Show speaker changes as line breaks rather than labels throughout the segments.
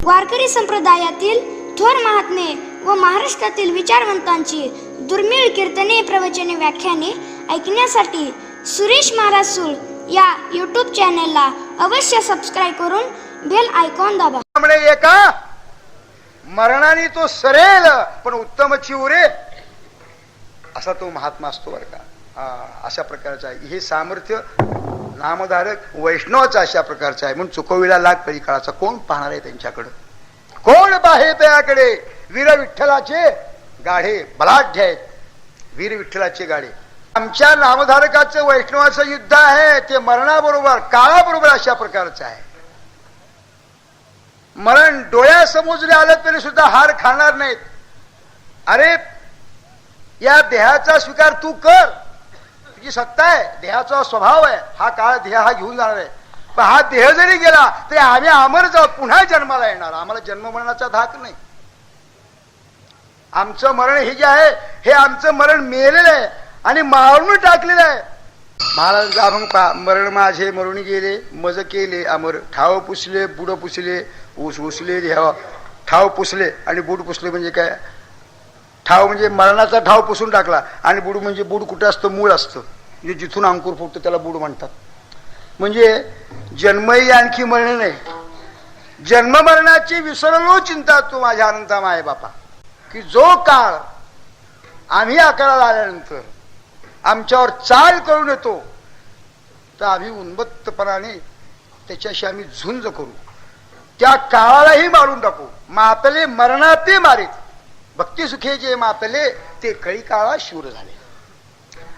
वारकरी संप्रदायातील थोर महात्मे व महाराष्ट्रातील विचारवंतांची दुर्मिळ कीर्तने, प्रवचने, व्याख्याने ऐकण्यासाठी सुरेश महाराज सूळ या यूट्यूब चॅनेलला अवश्य सबस्क्राईब करून बेल आयकॉन दाबा.
एका मरणाने तो सरेल पण उत्तम चिवरे असा तो महात्मा असतो बरं का. अशा प्रकारचा आहे हे सामर्थ्य नामधारक वैष्णवाचा अशा प्रकारचा आहे. म्हणून चुकविला लाग कळी काळाचा कोण पाहणार आहे त्यांच्याकडे, कोण पाहे त्याकडे. वीर विठ्ठलाचे गाढे बलाढ्य आहेत, वीर विठ्ठलाचे गाढे. आमच्या नामधारकाचं वैष्णवाचं युद्ध आहे ते मरणाबरोबर काळाबरोबर अशा प्रकारचं आहे. मरण डोळ्यासमोर आलं तरी सुद्धा हार खाणार नाहीत. अरे या देहाचा स्वीकार तू कर, तुझी सत्ता आहे, देहाचा स्वभाव आहे, हा काळ देह हा घेऊन जाणार आहे. पण हा देह जरी गेला तरी आम्ही अमर जाऊ, पुन्हा जन्माला येणार. आम्हाला जन्म मरणाचा धाक नाही. आमचं मरण हे जे आहे हे आमचं मरण मेलेलं आहे आणि मारून टाकलेलं आहे. महाराज अभंग मरण माझे मरून गेले, मज केले अमर, ठाव पुसले बुड पुसले, ऊस उचले ठाव पुसले. आणि बुड पुसले म्हणजे काय, ठाव म्हणजे मरणाचा ठाव पुसून टाकला आणि बुड म्हणजे बुड कुठं असतं, मूळ असतं, म्हणजे जिथून अंकुर फुटतं त्याला बुड म्हणतात. म्हणजे जन्मही आणखी मरण नाही. जन्म मरणाची विसरलो चिंता तू माझ्या अनंता माय बापा. की जो काळ आम्ही आकाराला आल्यानंतर आमच्यावर चाल करून येतो तर आम्ही उन्मत्तपणाने त्याच्याशी आम्ही झुंज करू, त्या काळालाही मारून टाकू. मातले मरणाते मारीत, भक्ती सुखे जे मातले ते कळी काळा शूर झाले.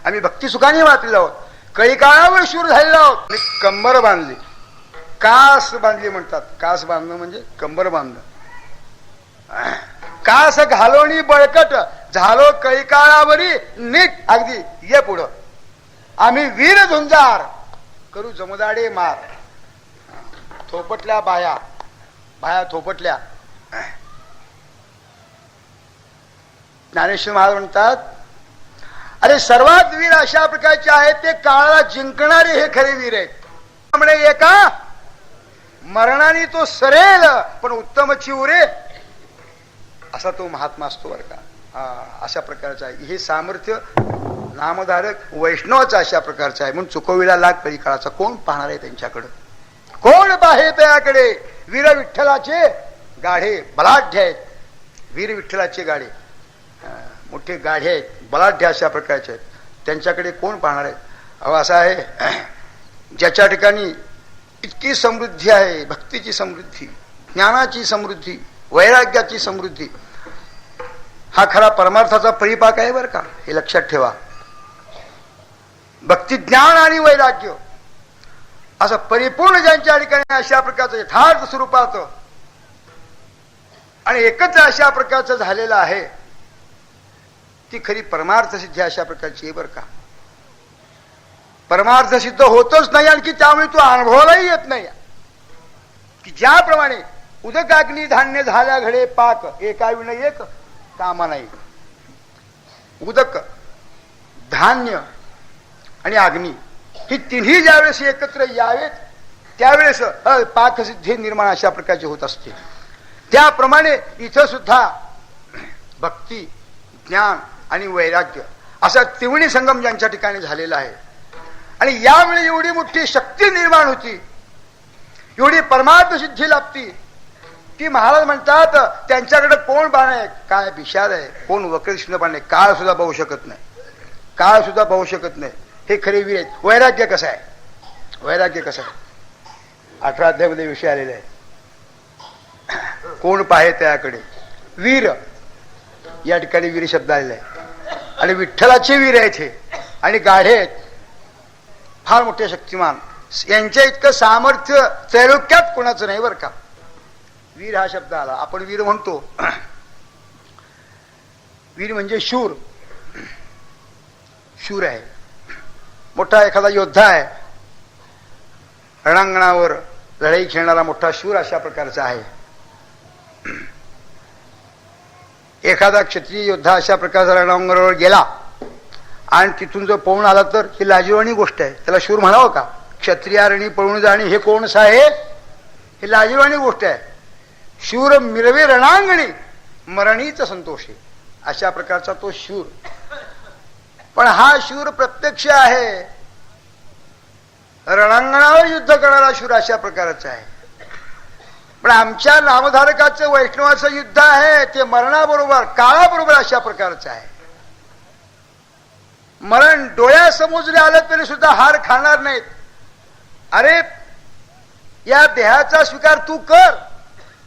आम्ही भक्ती सुखाने मातलेलो आहोत, कळी काळावर शूर झालेलो आहोत. कंबर बांधली, कास बांधली म्हणतात. कास बांधणं म्हणजे कंबर बांधणं. कास घालोनी बळकट झालो कळी काळावरी नीट. अगदी ये पुढं आम्ही वीर झुंजार करू जमदाडे मार. थोपटल्या बाया, बाया थोपटल्या. ज्ञानेश्वर महाराज म्हणतात अरे सर्वात वीर अशा प्रकारचे आहेत ते काळाला जिंकणारे हे खरे वीर आहेत. त्यामुळे एका मरणाने तो सरेल पण उत्तम चिवरे असा तो महात्मा असतो बरं का. अशा प्रकारचा आहे हे सामर्थ्य नामधारक वैष्णवाचा अशा प्रकारचा आहे. म्हणून चुकविला लाग कळी काळाचा कोण पाहणार आहे त्यांच्याकडे, कोण पाहे त्याकडे. वीर विठ्ठलाचे गाढे बलाढ्य आहेत, वीर विठ्ठलाचे गाढे मोठे गाढे आहेत, बलाढ्य अशा प्रकारचे आहेत. त्यांच्याकडे कोण पाहणार आहेत. अहो असं आहे ज्याच्या ठिकाणी इतकी समृद्धी आहे, भक्तीची समृद्धी, ज्ञानाची समृद्धी, वैराग्याची समृद्धी, हा खरा परमार्थाचा परिपाक आहे बरं का. हे लक्षात ठेवा. भक्ती, ज्ञान आणि वैराग्य असं परिपूर्ण ज्यांच्या ठिकाणी अशा प्रकारचं यथार्थ स्वरूपाचं आणि एकत्र अशा प्रकारचं झालेलं आहे ती खरी परमार्थ सिद्धी अशा प्रकारची आहे बरं का. परमार्थ सिद्ध होतच नाही आणखी त्यामुळे तो अनुभवालाही येत नाही. की ज्याप्रमाणे उदक अग्नी धान्य झाल्या घडे पाक, एका विण एक कामा नाही. उदक, धान्य आणि अग्नी ही तिन्ही ज्यावेळेस एकत्र यावेत त्यावेळेस पाकसिद्धी निर्माण अशा प्रकारचे होत असते. त्याप्रमाणे इथं सुद्धा भक्ती, ज्ञान आणि वैराग्य असा त्रिवेणी संगम ज्यांच्या ठिकाणी झालेला आहे आणि यावेळी एवढी मोठी शक्ती निर्माण होती, एवढी परमार्थ सिद्धी लाभती की महाराज म्हणतात त्यांच्याकडे कोण बाणे काय विचार आहे, कोण वक्रकृष्ण बाणे. काळ सुद्धा पाहू शकत नाही, काळ सुद्धा पाहू शकत नाही. हे खरे वीर आहेत. वैराग्य कसं आहे, वैराग्य कसं आहे 18 अध्यायामध्ये विषय आलेला आहे. कोण पाहे त्याकडे. वीर या ठिकाणी वीर शब्द आलेला आहे आणि विठ्ठलाचे वीर आहेत हे आणि गाढे आहेत, फार मोठे शक्तिमान. यांच्या इतकं सामर्थ्य त्रैलोक्यात कोणाचं नाही बरं का. वीर हा शब्द आला, आपण वीर म्हणतो. वीर म्हणजे शूर, शूर आहे, मोठा एखादा योद्धा आहे, रणांगणावर लढाई खेळणारा मोठा शूर अशा प्रकारचा आहे. एखादा क्षत्रिय योद्धा अशा प्रकारचा रणांगणावर गेला आणि तिथून जर पळून आला तर ही लाजिरवाणी गोष्ट आहे. त्याला शूर म्हणावं का. क्षत्रियारणी पळून जाणे हे कोण आहे, हे लाजिरवाणी गोष्ट आहे. शूर मिरवे रणांगणी मरणीच संतोषे, अशा प्रकारचा तो शूर. पण हा शूर प्रत्यक्ष आहे, रणांगणावर युद्ध करणारा शूर अशा प्रकारचा आहे. पण आमच्या नामधारकाचं वैष्णवाचं युद्ध आहे ते मरणाबरोबर, काळाबरोबर अशा प्रकारचं आहे. मरण डोळ्यासमोर जरी आलं तरी सुद्धा हार खाणार नाहीत. अरे या देहाचा स्वीकार तू कर,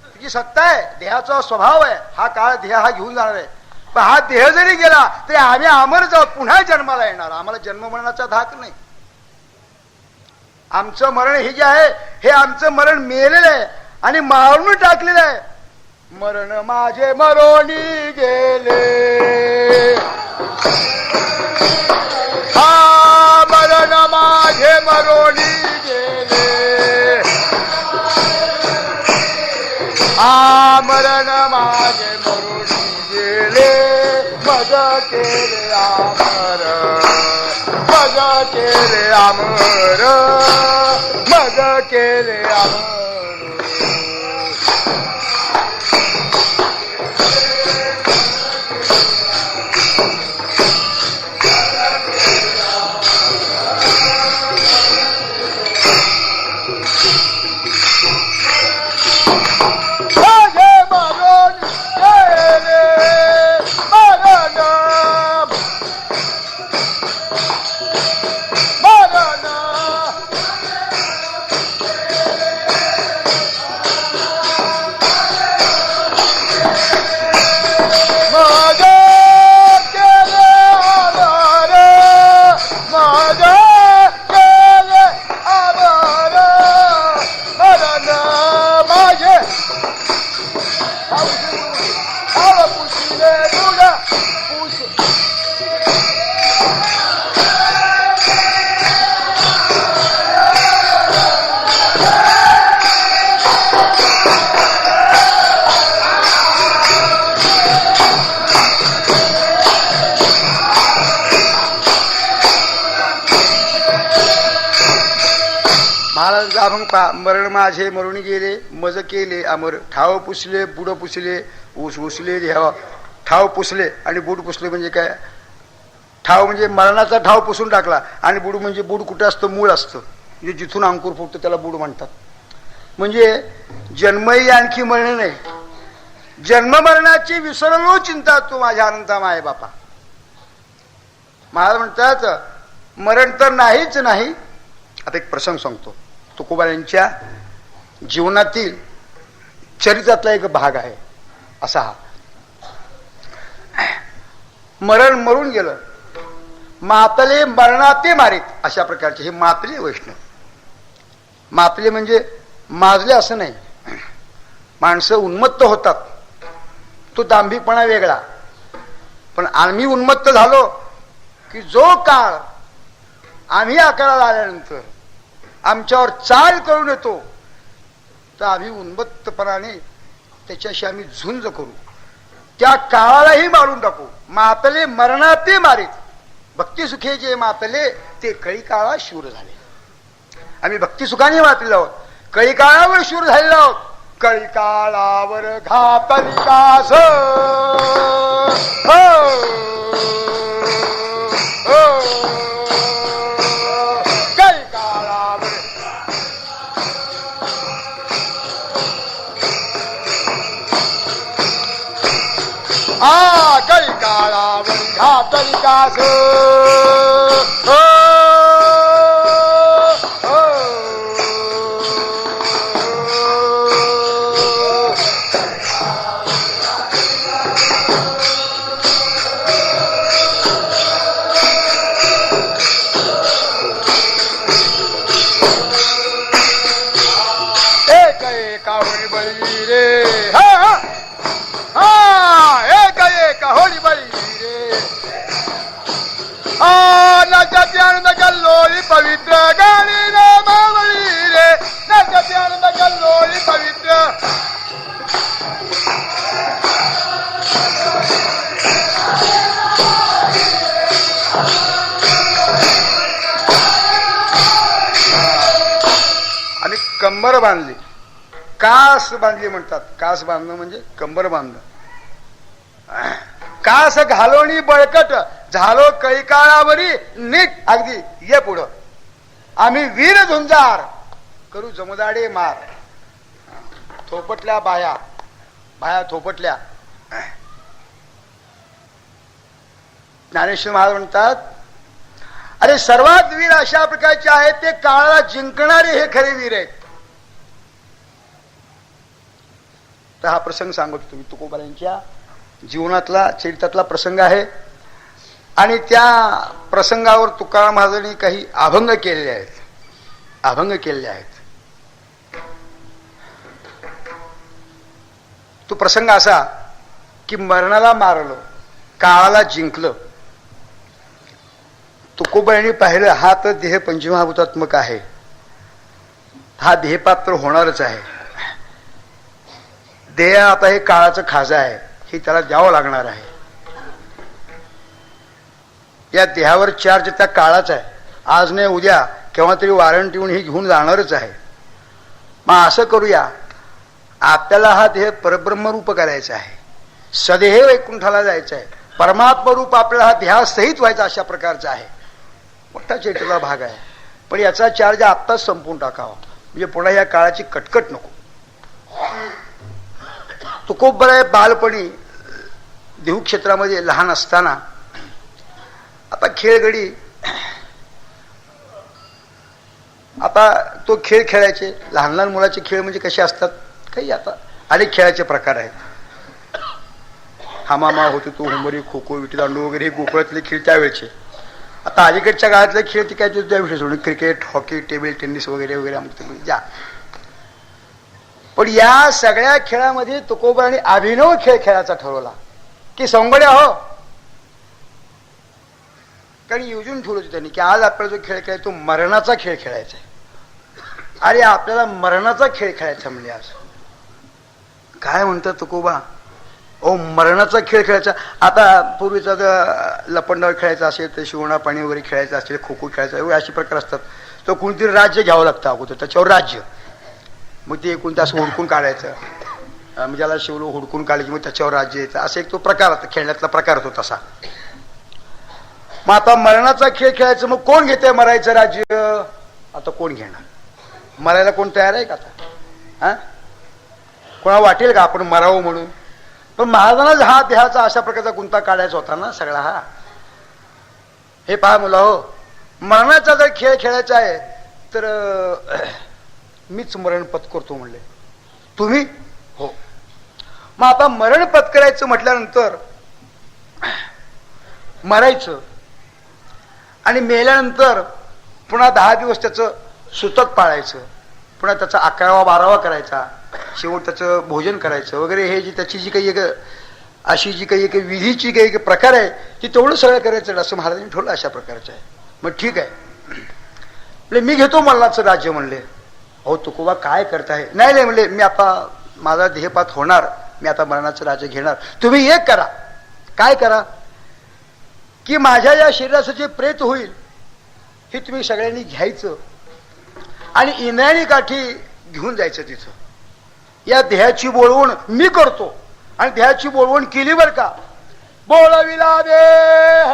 तुझी सत्ता आहे, देहाचा स्वभाव आहे, हा काळ देह हा घेऊन जाणार आहे. पण हा देह जरी गेला तरी आम्ही अमर जाऊ, पुन्हा जन्माला येणार. आम्हाला जन्म मरणाचा धाक नाही. आमचं मरण हे जे आहे हे आमचं मरण मेलेलं आहे आणि मारून टाकलेलं आहे. मरण माझे मरोनी गेले, हा मरण माझे मरोनी गेले, हा मरण माझे मरोनी गेले. मज केले अमर, मज केले अमर, मज केले अमर. मरण माझे मरुणी गेले, मज केले अमर. ठाव पुसले, बुड पुसले, ऊस उचले, ठाव पुसले आणि बुड पुसले. म्हणजे काय? ठाव म्हणजे मरणाचा ठाव पुसून टाकला आणि बुड म्हणजे बुड कुठे असतं? मूळ असतं, म्हणजे जिथून अंकुर फुटतं त्याला बुड म्हणतात. म्हणजे जन्मही आणखी मरण नाही. जन्म मरणाची विसरलो चिंता तू माझ्या अनंता माय बापा. महाराज म्हणतात मरण तर नाहीच नाही. आता एक प्रसंग सांगतो. तुकोबारायांच्या जीवनातील चरित्रातला एक भाग आहे असा हा. मरण मरून गेलं, मातले मरणाते मारीत, अशा प्रकारचे हे मातले वैष्णव. मातले म्हणजे माजले असं नाही. माणसं उन्मत्त होतात, तो दांभिकपणा वेगळा. पण आम्ही उन्मत्त झालो की जो काळ आम्ही आकाराला आल्यानंतर आमच्यावर चाल करून येतो तर आम्ही उन्मत्तपणाने त्याच्याशी आम्ही झुंज करू, त्या काळालाही मारून टाकू. मातले मरणाते मारीत, भक्तिसुखे जे मातले ते कळी काळा शूर झाले. आम्ही भक्तिसुखाने मातलेलो आहोत, कळी काळावर शूर झालेलो आहोत. कळी काळावर घातली कास, कळी काळावर कळी काळावर घातली कास. पवित्र गाणी नामावळी रे, नजते आनंद गल्लोळी पवित्र. आणि कंबर बांधली कास बांधली म्हणतात. कास बांधणं म्हणजे कंबर बांधणं. कास घालोनी बळकट झालो कैकाळावरी नीट. अगदी ये पुढं. आम्ही वीर झुंजार करू जमदाडे मार. थोपटल्या बाया, बाया थोपटल्या. ज्ञानेश्वर महाराज म्हणतात, अरे सर्वात वीर अशा प्रकारचे आहेत ते काळाला जिंकणारे हे खरे वीर आहेत. तर हा प्रसंग सांगतो तुम्ही तुकोबारांच्या जीवनातला चरित्रातला प्रसंग आहे. आणि त्या प्रसंगावर तुकाराम महाराजांनी काही अभंग केलेले आहेत. अभंग केलेले आहेत. तो प्रसंग असा की मरणाला मारलं, काळाला जिंकलं. तुकोबांनी पाहिलं हा तर देह पंचमहाभूतात्मक आहे, हा देहपात्र होणारच आहे. देह आता हे काळाचं खाजा आहे, हे त्याला द्यावं लागणार आहे. या देहावर चार्ज त्या काळाचा आहे. आज नाही उद्या केव्हा तरी वॉरंट येऊन हे घेऊन जाणारच आहे. मग असं करूया, आपल्याला हा देह परब्रह्मरूप करायचा आहे, सदेह वैकुंठाला जायचं आहे, परमात्मा रूप आपल्याला हा देहासहित व्हायचा अशा प्रकारचा आहे. मोठा चैत्राचा भाग आहे. पण याचा चार्ज आत्ताच संपून टाकावा, म्हणजे पुन्हा या काळाची कटकट नको. तुकोबराय बालपणी देहू क्षेत्रामध्ये लहान असताना आता खेळगडी, आता तो खेळ खेळायचे. लहान लहान मुलाचे खेळ म्हणजे कसे असतात काही आता अनेक खेळाचे प्रकार आहेत. हामामा होतो तो, हुंबरी, खो खो, विटीदांडू वगैरे हे गोकुळातले खेळ त्यावेळेचे. आता अलीकडच्या काळातले खेळ ते काय त्या विषय सोडून क्रिकेट, हॉकी, टेबल टेनिस वगैरे वगैरे आमचं जा. पण या सगळ्या खेळामध्ये तुकोबांनी अभिनव खेळ खेळायचा ठरवला की संगड्या हो. कारण योजून ठेवलं होतं त्यांनी की आज आपल्याला जो खेळ खेळायचा तो मरणाचा खेळ खेळायचा आहे. अरे आपल्याला मरणाचा खेळ खेळायचा म्हणजे आज काय म्हणतात तुकोबा, ओ मरणाचा खेळ खेळायचा. आता पूर्वीचा लपंडाव खेळायचा असेल तर शिवणा पाणी वगैरे खेळायचं असेल, खो खो खेळायचा, एवढे असे प्रकार असतात. तो कोणतरी राज्य घ्यावं लागतं अगोदर, त्याच्यावर राज्य. मग ते कोणतं असं हुडकून काढायचं, म्हणजे ज्याला शिवलो हुडकून काढायची, मग त्याच्यावर राज्य यायचं. असं एक तो प्रकार होता, खेळण्यातला प्रकार होतो तसा. मग आता मरणाचा खेळ खेळायचं, मग कोण घेते मरायचं राज्य? आता कोण घेणार? मरायला कोण तयार आहे का आता? हा, कोणाला वाटेल का आपण मरावं म्हणून? पण महाराजांना हा देहाचा अशा प्रकारचा गुंता काढायचा होता ना सगळा हा. हे पहा मुला हो, मरणाचा जर खेळ खेळायचा आहे तर मीच मरण पत्करतो म्हणले. तुम्ही? हो. मग आता मरण पत्करायचं म्हटल्यानंतर मरायचं आणि मेल्यानंतर पुन्हा 10 दिवस त्याचं सुतक पाळायचं, पुन्हा त्याचा 11वा 12वा करायचा, शेवट त्याचं भोजन करायचं वगैरे. हे जी त्याची जी काही एक अशी जी काही एक विधीची काही एक प्रकार आहे ती तेवढं सगळं करायचं असं महाराजांनी ठेवलं अशा प्रकारचं आहे. मग ठीक आहे म्हणजे मी घेतो मरणाचं राज्य म्हणले. अहो तुकोबा काय करताय? नाही नाही म्हणले, मी आता माझा देहपात होणार, मी आता मरणाचं राज्य घेणार. तुम्ही एक करा. काय करा? की माझ्या या शरीराचं जे प्रेत होईल हे तुम्ही सगळ्यांनी घ्यायचं आणि इंद्रायणी काठी घेऊन जायचं तिथं. या देहाची बोलवण मी करतो आणि देहाची बोलवण केली बर का. बोलविला देह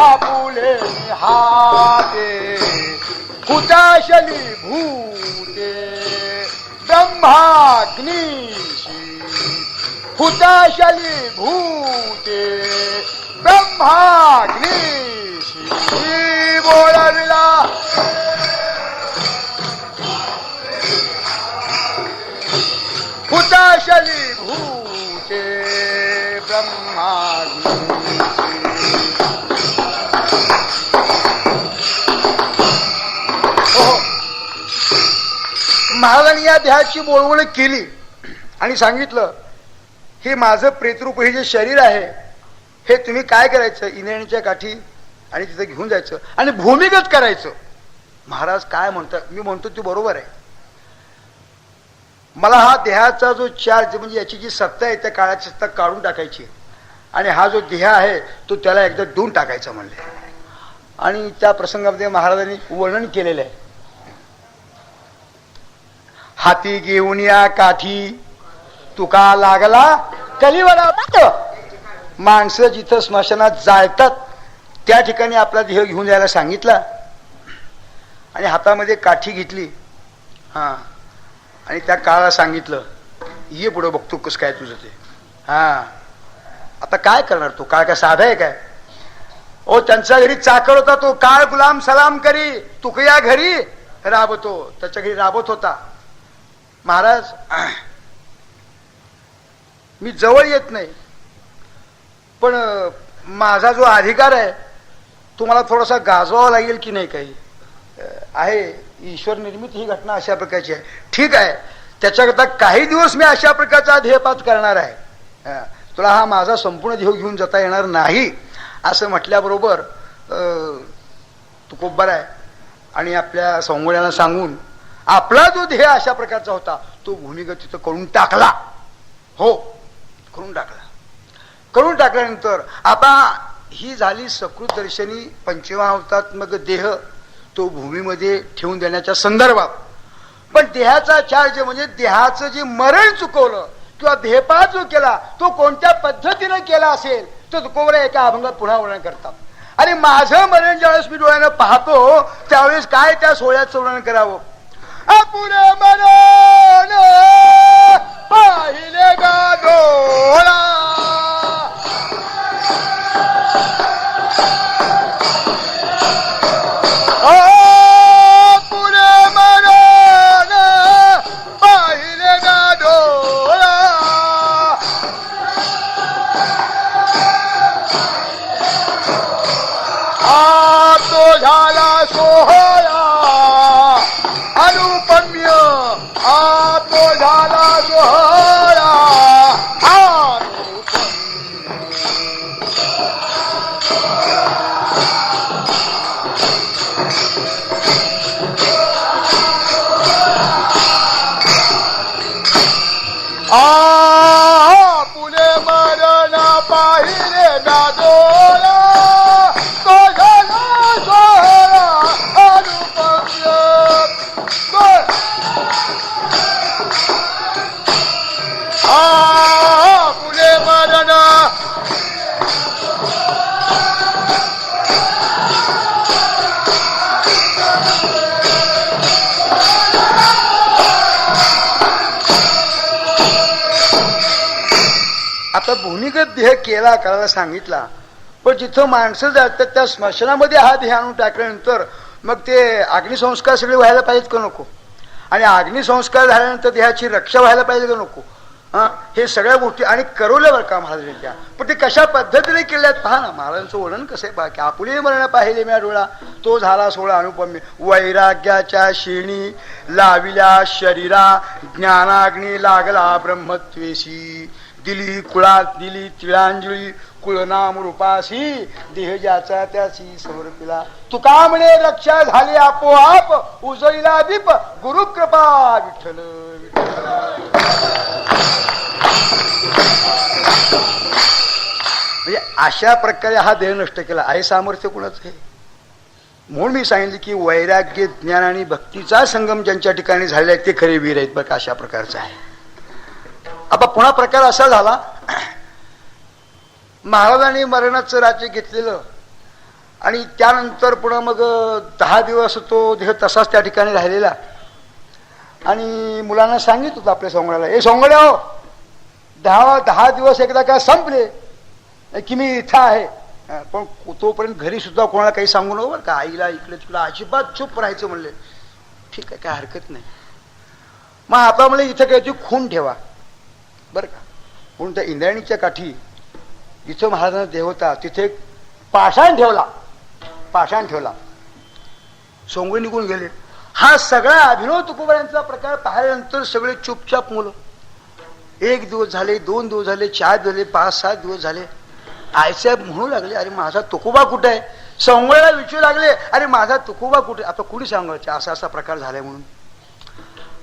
आपुले हाते हुताशली भूते ब्रह्माग्निशी हुताशली भूते ब्रह्माग्निशी बोलविला हुताशली भूते ब्रह्माग्निशी. महाराजांनी या देहाची बोलवण केली आणि सांगितलं हे माझं प्रेतरूप हे जे शरीर आहे हे तुम्ही काय करायचं, इंद्रायणीच्या काठी आणि तिथं घेऊन जायचं आणि भूमिगत करायचं. महाराज काय म्हणतात? मी म्हणतो ते बरोबर आहे. मला हा देहाचा जो चार्ज म्हणजे याची जी सत्ता आहे त्या काळाची सत्ता काढून टाकायची आणि हा जो देह आहे तो त्याला एकदा देऊन टाकायचा म्हणले. आणि त्या प्रसंगामध्ये महाराजांनी वर्णन केलेलं आहे. हाती घेऊन या काठी तुका लागला कलिवला. माणसं जिथं स्मशानात जाळतात त्या ठिकाणी आपला देह घेऊन जायला सांगितला आणि हातामध्ये काठी घेतली. हा आणि त्या काळाला सांगितलं ये पुढं बघतो कस काय तुझं ते. हा आता काय करणार तो काळ काय साधा आहे काय. ओ त्यांच्या घरी चाकर होता तो काळ गुलाम सलाम करी तुकया घरी राबतो. त्याच्या घरी राबत होता. महाराज मी जवळ येत नाही पण माझा जो अधिकार आहे तुम्हाला थोडासा गाजवावा लागेल की नाही. काही आहे ईश्वर निर्मित ही घटना अशा प्रकारची आहे. ठीक आहे त्याच्याकरता काही दिवस मी अशा प्रकारचा ध्येयपात करणार आहे. तुला हा माझा संपूर्ण देह घेऊन जाता येणार नाही असं म्हटल्याबरोबर तुकोबर आहे आणि आपल्या संगोड्याला सांगून आपला जो ध्येय अशा प्रकारचा होता तो भूमिगत तिथं करून टाकला. हो करून टाकला. करून टाकल्यानंतर आता ही झाली सकृत दर्शनी पंचमहाभूतात्मक देह तो भूमीमध्ये ठेवून देण्याच्या संदर्भात. पण देहाचा चार्ज म्हणजे देहाचं जे मरण चुकवलं किंवा देहपात जो केला तो कोणत्या पद्धतीने केला असेल तो तुकोबर एका अभंगात पुन्हा वर्णन करतात. आणि माझं मरण ज्यावेळेस मी डोळ्यानं पाहतो त्यावेळेस काय त्या सोहळ्याचं वर्णन करावं. पुढे मरण पाहिले गा डोळा झाला सोहळा अनुपम्य तो झाला सोहळा पुणे मरण पाहिले गाजोळा तो झाला सोहळा अनुपम्य. पुणे मरण आता भूमिगत देह केला करायला सांगितला पण जिथं माणसं जातात त्या स्मशानामध्ये हा देह आणून टाकल्यानंतर मग ते अग्निसंस्कार सगळे व्हायला पाहिजेत का नको. आणि अग्निसंस्कार झाल्यानंतर देहाची रक्षा व्हायला पाहिजे का नको. हा हे सगळ्या गोष्टी आणि करवल्या बरं का महाराजांनी त्या. पण ते कशा पद्धतीने केल्यात पहा ना. महाराजांचं वर्णन कसं आहे पहा की आपुले मरण पाहिले म्या डोळा तो झाला सोहळा अनुपम्य. वैराग्याच्या शेणी लाविल्या शरीरा ज्ञानाग्नी लागला ब्रह्मत्वेशी. दिली कुळात दिली तिळांजली कुळनाम रूपासी देह ज्याचा त्याची समर्पिला. तुका म्हणे रक्षा झाली आपोआप उजळीला दीप गुरुकृपा विठ्ठल विठ्ठल. म्हणजे अशा प्रकारे हा देह नष्ट केला आहे. सामर्थ्य कुणाचं आहे म्हणून मी सांगितले की वैराग्य ज्ञान आणि भक्तीचा संगम ज्यांच्या ठिकाणी झालेला आहे ते खरे वीर आहेत बघ. अशा प्रकारचा आहे. आता पुन्हा प्रकार असा झाला महाराजांनी मरणाचं राज्य घेतलेलं आणि त्यानंतर पुन्हा मग 10 दिवस तो देह तसाच त्या ठिकाणी राहिलेला. आणि मुलांना सांगित होतं आपल्या सोंगड्याला ए सोंगड्या हो 10 दिवस एकदा काय संपले की मी इथं आहे. पण तोपर्यंत घरी सुद्धा कोणाला काही सांगू नको बरं का. आईला इकडे तिकडे अजिबात चूप राहायचं म्हणले. ठीक आहे काय हरकत नाही. मग आता म्हणले इथं काहीतरी खून ठेवा बरं का. म्हणून त्या इंद्रायणीच्या काठी जिथं महाराजांना देह होता तिथे एक पाषाण ठेवला. पाषाण ठेवला. सोंगळे निघून गेले. हा सगळा अभिनव तुकोबांचा प्रकार पाहिल्यानंतर सगळे चुपचाप मुलं 1 दिवस झाले 2 दिवस झाले 4 झाले 5-7 दिवस झाले. आईसाहेब म्हणू लागले अरे माझा तुकोबा कुठे आहे. सोंगळ्याला विचारू लागले अरे माझा तुकोबा कुठे. आता कुणी सांगायचं असा असा प्रकार झालाय म्हणून.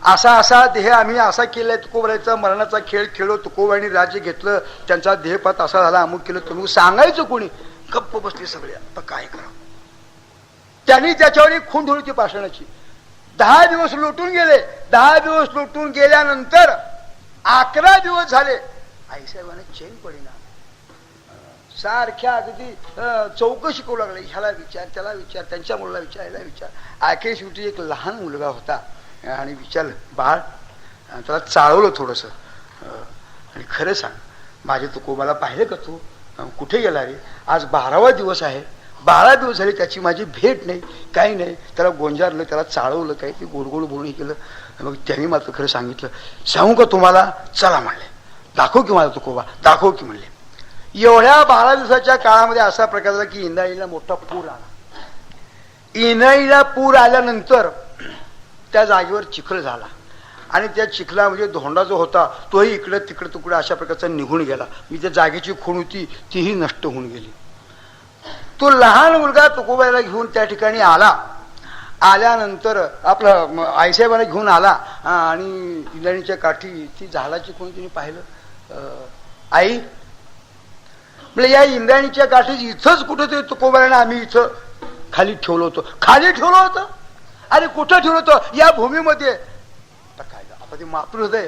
असा असा देह आम्ही असा केलाय. तुकोबाचा मरणाचा खेळ खेळलो तुकोबांनी राज्य घेतलं त्यांचा देहपात असा झाला अमुक केलं. तुम्ही सांगायचं कोणी. गप्प बसले सगळे. आता काय करावं. त्यांनी त्याच्यावर एक खून धुळी ती पाषाणाची 10 दिवस लोटून गेले. 10 दिवस लोटून गेल्यानंतर 11 दिवस झाले. आईसाहेबांना चैन पडेना. सारख्या अगदी चौकशी करू लागले. ह्याला विचार, त्याला विचार, त्यांच्या मुलाला विचार, ह्याला विचार. आखे शेवटी एक लहान मुलगा होता आणि विचारलं, बाळ, त्याला चाळवलं थोडंसं, आणि खरं सांग, माझ्या तुकोबाला पाहिलं का तू? कुठे गेला रे? आज 12वा दिवस आहे. 12 दिवस झाले त्याची माझी भेट नाही, काही नाही. त्याला गोंजारलं, त्याला चाळवलं, काही ते गोड गोड बोलून केलं. मग त्यांनी मात्र खरं सांगितलं. सांगू का तुम्हाला? चला म्हणले, दाखव की माझा तुकोबा, दाखव की म्हणले. एवढ्या 12 दिवसाच्या काळामध्ये असा प्रकार झाला की इंद्रायणीला मोठा पूर आला. इंद्रायणीला पूर आल्यानंतर त्या जागेवर चिखल झाला आणि त्या चिखलामध्ये धोंडा जो होता तोही इकडं तिकडं तुकडं अशा प्रकारचा निघून गेला. मी त्या जागेची खूण होती तीही नष्ट होऊन गेली. तो लहान मुलगा तुकोबाला घेऊन त्या ठिकाणी आला. आल्यानंतर आपलं आईसाहेबांना घेऊन आला आणि इंद्रायणीच्या काठी ती झाडाची खूण तिने पाहिलं. आई म्हणजे या इंद्रायणीच्या काठी इथंच कुठेतरी तुकोबाला आम्ही इथं खाली ठेवलं होतं. खाली ठेवलं होतं? अरे कुठं ठेवलं होतं? या भूमीमध्ये. काय आता ते मातृहृदय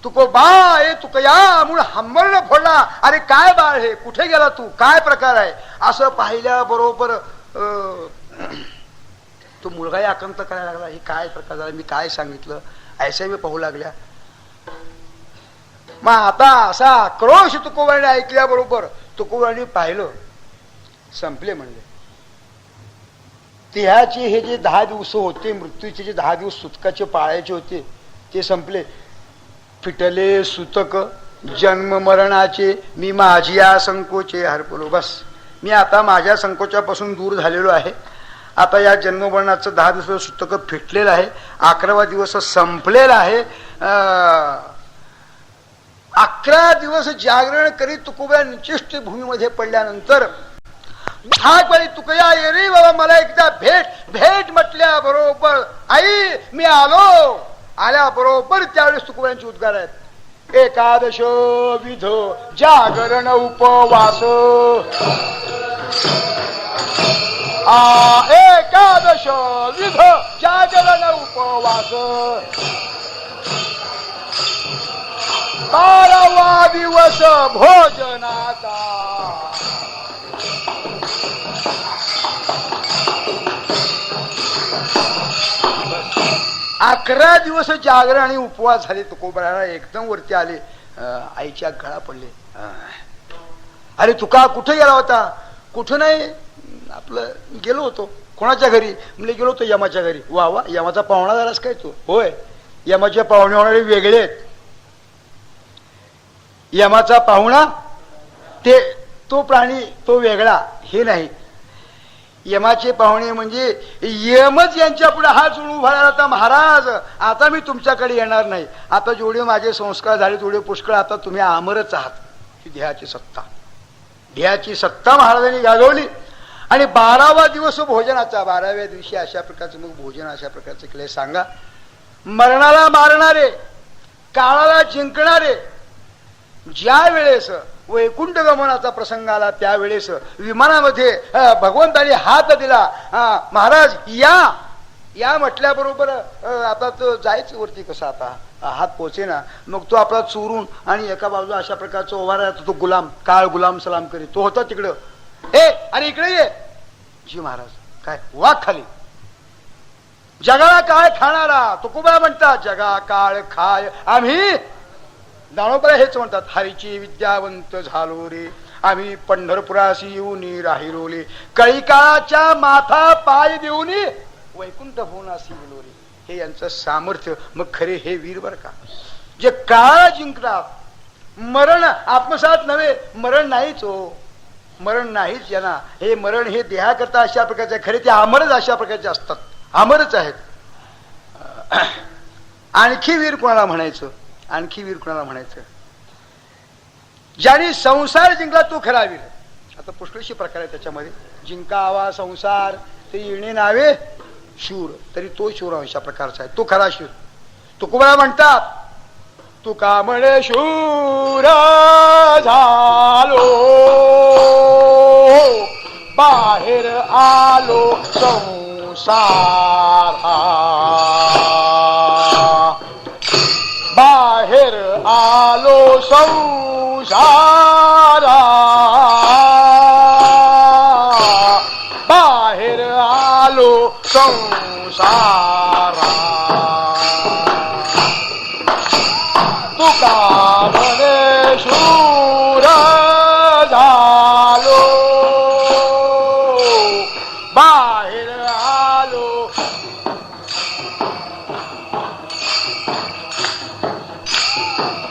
तुकोबा हे तुकया म्हणून हंबरनं फोडला. अरे काय बाळ हे, कुठे गेला तू, काय प्रकार आहे? असं पाहिल्याबरोबर तो मुलगाही आकंत करायला लागला. हे काय प्रकार झाला, मी काय सांगितलं? आईसाहेब पाहू लागल्या. मग आता असा आक्रोश तुकोबाने ऐकल्याबरोबर तुकोबाने पाहिलं, संपले म्हणले. देहाचे हे जे 10 दिवस होते, मृत्यूचे जे 10 दिवस सुतकाचे पाळायचे होते ते संपले. फिटले सुतक जन्म मरणाचे, मी माझ्या संकोचे हरपलो. बस मी आता माझ्या संकोचापासून दूर झालेलो आहे. आता या जन्ममरणाचं 10 दिवस सुतक फिटलेलं आहे. 11वा दिवस संपलेला आहे. 11 दिवस जागरण करीत तुकोबा निश्चित भूमीमध्ये पडल्यानंतर हाक वाली, तुकया ये रे बाबा, मला एकदा भेट. भेट म्हटल्या बरोबर आई मी आलो. आल्याबरोबर त्यावेळेस तुकोबांचे उद्गार आहेत. एकादश विध जागरण उपवास, एकादश विध जागरण उपवास, 12वा दिवस भोजनाचा. 11 दिवस जागरण आणि उपवास झाले. तुकोबाला एकदम वरती आले, आईच्या गळा पडले. अरे तुका कुठे गेला होता? कुठं नाही, आपलं गेलो होतो. कोणाच्या घरी? म्हणजे गेलो होतो यमाच्या घरी. वा वा, यमाचा पाहुणा झालास काय तू? होय, यमाचे पाहुणे होणारे वेगळे आहेत. यमाचा पाहुणा तो प्राणी तो वेगळा, हे नाही. यमाचे पाहुणे म्हणजे यमच यांच्या पुढे हात जोडून उभा राहिला होता. महाराज आता मी तुमच्याकडे येणार नाही. आता जेवढे माझे संस्कार झाले तेवढे पुष्कळ, आता तुम्ही अमरच आहात. ही देहाची सत्ता, देहाची सत्ता महाराजांनी गाजवली. आणि 12वा दिवस भोजनाचा. 12व्या दिवशी अशा प्रकारचं मग भोजन अशा प्रकारचं केलंय. सांगा, मरणाला मारणारे, काळाला जिंकणारे, ज्या वेळेस वैकुंठ गमनाचा प्रसंग आला त्यावेळेस विमानामध्ये भगवंताने हात दिला. महाराज या या म्हटल्याबरोबर आता तो जायचं वरती. कसं आता हात पोचे ना. मग तो आपला चोरून आणि एका बाजूला अशा प्रकारचा उभा राहतो. तो गुलाम, काळ गुलाम सलाम करी. तो होता तिकडं. अरे इकडे ये. जी महाराज. काय? वाघ खाली. जगाला काळ खाणारा तुकोबा म्हणतात. जगा काळ खाय आम्ही. ज्ञानोबा हेच म्हणतात, हरीची विद्यावंत झालो रे आम्ही, पंढरपुराशी येऊन राहिलोले, कळी काळाच्या माथा पाय देऊन वैकुंठ भुवनासी गेलो रे. हे यांचं सामर्थ्य. मग खरे हे वीर बर का, जे काळ जिंकतात. मरण आत्मसात नव्हे, मरण नाहीच हो, मरण नाहीच यांना. हे मरण हे देहाकरता अशा प्रकारचे, खरे ते अमरच अशा प्रकारचे असतात, अमरच आहेत. आणखी वीर कोणाला म्हणायचं? आणखी वीर कोणाला म्हणायचं? ज्याने संसार जिंकला तो खरा वीर. आता पुष्कळशी प्रकार आहे त्याच्यामध्ये. जिंकावा संसार ते येणे नावे शूर, तरी तो शूर अशा प्रकारचा आहे, तो खरा शूर. तुकोबा म्हणतात, तुका म्हणे शूर झालो बाहेर आलो संसार. आलो संसारा बाहेर आलो संसारा तुका म्हणे शूर झालो बाहेर आलो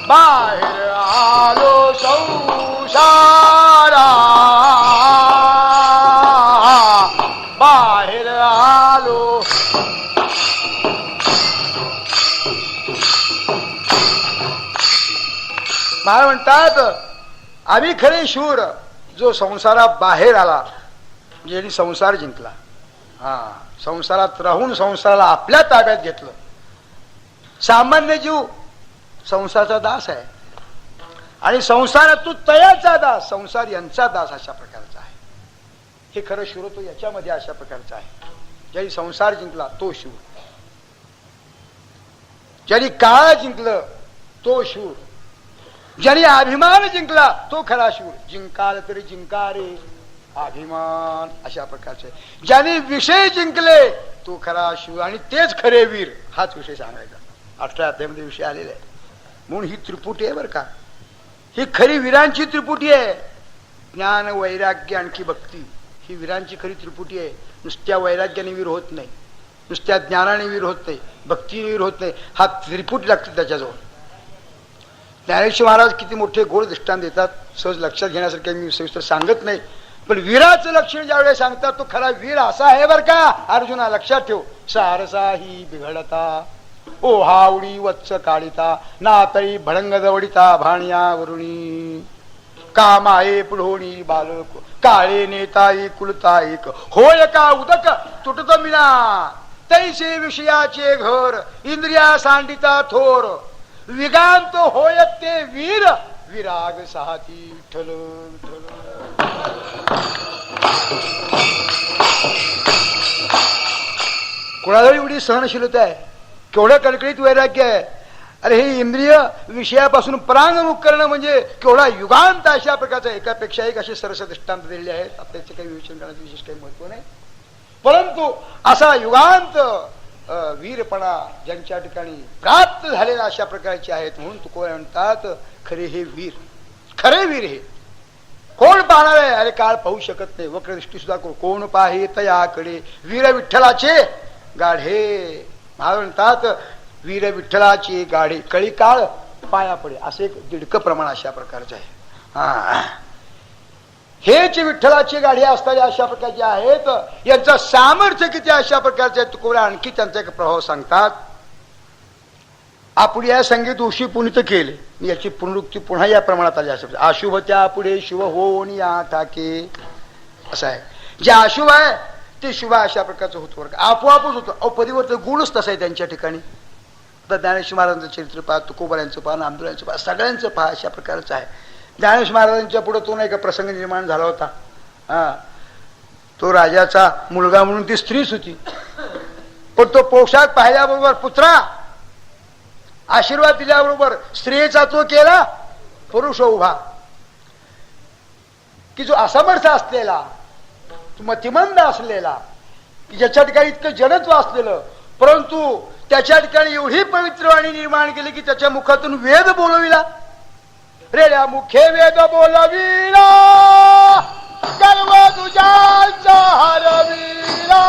बाहेर आलो संसारा बाहेर आलो महाराज म्हणतात आम्ही खरे शूर जो संसारा बाहेर आला ज्यांनी संसार जिंकला. हा संसारात राहून संसाराला आपल्या ताब्यात घेतलं. सामान्य जीव संसाराचा दास आहे आणि संसारातून तयाचा दास संसार यांचा दास अशा प्रकारचा आहे. हे खरं शूरत्व याच्यामध्ये अशा प्रकारचं आहे. ज्यांनी संसार जिंकला तो शूर, ज्यांनी काळ जिंकलं तो शूर, ज्यांनी अभिमान जिंकला तो खरा शूर. जिंकाल तरी जिंकारे अभिमान अशा प्रकारचे. ज्यांनी विषय जिंकले तो खरा शूर आणि तेच खरे वीर. हाच विषय सांगायचा 18 अध्यायामध्ये विषय आलेला आहे. म्हणून ही त्रिपुटी आहे बरं का. ही खरी वीरांची त्रिपुटी आहे. ज्ञान वैराग्य आणखी भक्ती ही वीरांची खरी त्रिपुटी आहे. नुसत्या वैराग्याने वीर होत नाही, नुसत्या ज्ञानाने वीर होत नाही, भक्तीने वीर होत नाही. हा त्रिपुटी लागते त्याच्याजवळ. ज्ञानेश्वर महाराज किती मोठे गोड दृष्टांत देतात. सहज लक्षात घेण्यासारखे मी सविस्तर सांगत नाही. पण वीराचं लक्षण ज्यावेळेस सांगतात तो खरा वीर असा आहे बरं का. अर्जुना लक्षात ठेव. सारसा ही बिघडता ओहावडी वत्स काढिता नातळी भडंग जवडिता भाणिया वरुणी कामाये पुढोणी बालक काळे नेताई कुलता एक होय का उदक तुटत मिना तैसे विषयाचे घर इंद्रिया सांडिता थोर विगांत होय ते वीर विराग साहती विठ्ठल विठ्ठल. कोणाला एवढी सहनशीलता आहे, केवढं कणकणीत वैराग्य आहे. अरे हे इंद्रिय विषयापासून परांगमुख करणं म्हणजे केवढा युगांत अशा प्रकारचा. एकापेक्षा एक असे सरस दृष्टांत दिलेले आहेत. आपल्याचे काही विवेचन करण्याचं विशेष काही महत्व नाही. परंतु असा युगांत वीरपणा ज्यांच्या ठिकाणी प्राप्त झालेला अशा प्रकारचे आहेत. म्हणून तुकोबा म्हणतात खरे हे वीर, खरे वीर हे कोण पाहणार आहे. अरे काळ पाहू शकत नाही, वक्रदृष्टी सुद्धा कोण पाहे तयाकडे वीर विठ्ठलाचे गाढे. महाराज म्हणतात वीर विठ्ठलाची गाढे कळी काळ पाया पडे. असे एक दीडकं प्रमाण अशा प्रकारचे आहे. हेच विठ्ठलाची गाढे असणारे अशा प्रकारचे आहेत. यांचं सामर्थ्य किती अशा प्रकारचे आहे. तुकोबा आणखी त्यांचा एक प्रभाव सांगतात. आपण या संगीत उशी पुनित केले, याची पुनरुक्ती पुन्हा या प्रमाणात आली. अशा अशुभ त्या पुढे शुभ होऊन या टाके असं आहे. जे अशुभ आहे ते शुभ अशा प्रकारचं होतं बरं. आपोआपच होतं. परिवर्तन गुणच तसं आहे त्यांच्या ठिकाणी. तर ज्ञानेश्वर महाराजांचं चरित्र पहा, तुकोबारांचं पहा, नामदेवांचं पहा, सगळ्यांचं पहा अशा प्रकारचं आहे. ज्ञानेश्वर महाराजांच्या पुढे तो नाही का प्रसंग निर्माण झाला होता. तो राजाचा मुलगा म्हणून ती स्त्रीच होती. पण तो पोशाख पाहिल्याबरोबर पुत्रा आशीर्वाद दिल्याबरोबर स्त्रीचा तो केला पुरुष उभा. की जो असमर्थ असलेला, मतिमंद असलेला, ज्याच्या ठिकाणी इतकं जनत्व असलेलं, परंतु त्याच्या ठिकाणी एवढी पवित्र वाणी निर्माण केली की त्याच्या मुखातून वेद बोलविला. रेड्या मुखे वेद बोलविला गर्व तुझ्याचा हरविला